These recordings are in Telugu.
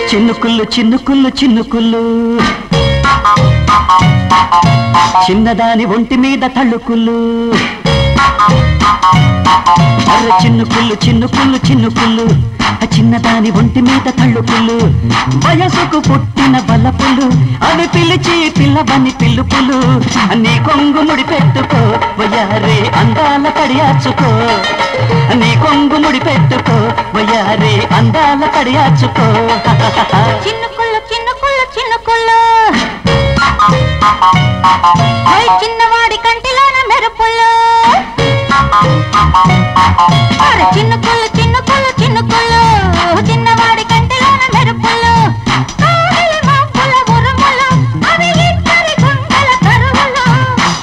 చిన్నుకుళ్ళు చిన్నుకుళ్ళు చిన్నుకుళ్ళు చిన్నదాని ఒంటి మీద తళ్ళుకుళ్ళు అర్ర చిన్నుకుళ్ళు చిన్నుకుళ్ళు చిన్నుకుళ్ళు చిన్నదాని ఒంటి మీద తళ్ళుకుళ్ళు వయసుకు పుట్టిన బలపులు అవి పిలిచి పిల్లవని పిల్లుపులు నీ కొంగు ముడి పెట్టుకో వయ్యారే అందాల కడియాచుకో నీ కొంగు ముడి పెట్టుకో వయ్యారే అందాల కడియాచుకో చిన్నుకుళ్ళు చిన్నుకుళ్ళు చిన్నుకుళ్ళు చిన్నవాడి కంటిలోన మెరుపులు చిన్నుకుళ్ళు చిన్నుకుళ్ళు చిన్నుకుళ్ళు చిన్నవాడి కంటిలోన మెరుపులు మబ్బుల ఉరుములు అవి ఇద్దరి గుండెల కరువులు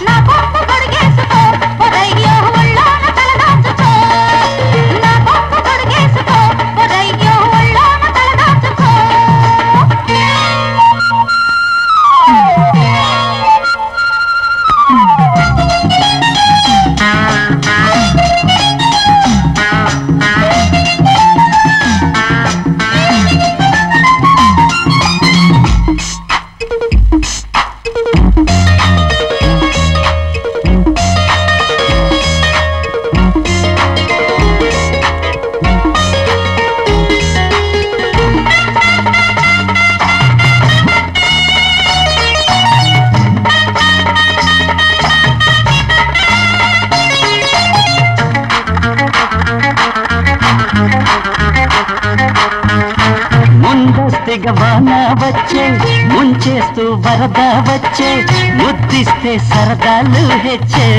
నా కొంపు కొడిగేసుకో పొరయ్యో ఒళ్ళోన తలదాచుకో నా కొంపు కొడిగేసుకో పొరయ్యో ఒళ్ళోన తలదాచుకో వాన వచ్చే ముంచేస్తూ వరద వచ్చే ముద్దిస్తే సరదాలు హెచ్చే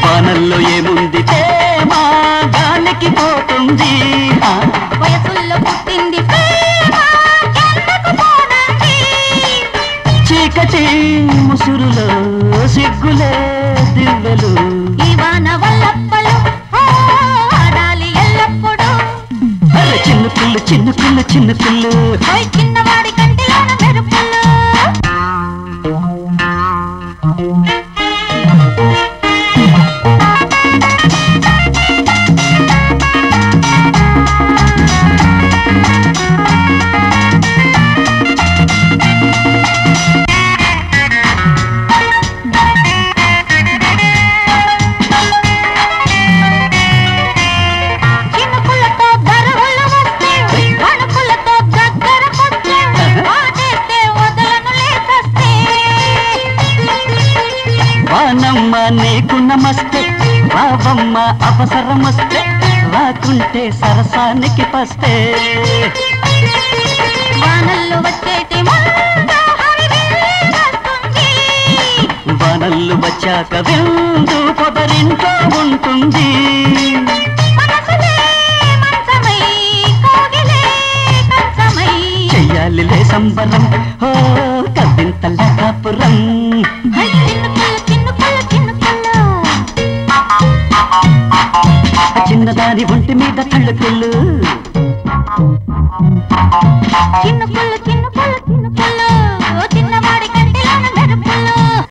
వానల్లో ఏముంది తేమా గాలికి పోతుంది వయసుల్లో పుట్టింది చీకటి ముసురులో సిగ్గులే దివ్వెలు ఈ వాన వల్లప్పలు ఆడాలి ఎల్లప్పుడు అరే చిన్నుకుళ్ళు చిన్నుకుళ్ళు చిన్నుకుళ్ళు చిన్నవాడి కంటిలోన మెరుపులు వానమ్మ నీకు నమస్తే బావమ్మ అవసరమొస్తే రాకుంటే సరసానికి పస్తే వానల్లో వచ్చేటి వానల్లు వచ్చాక విందు పొదరింట్లో ఉంటుంది చెయ్యాలిలే సంబరం ఓ కవ్వింతల కాపురం చిన్నదాని ఒంటి మీద తళ్ళుకుళ్ళు చిన్నుకుళ్ళు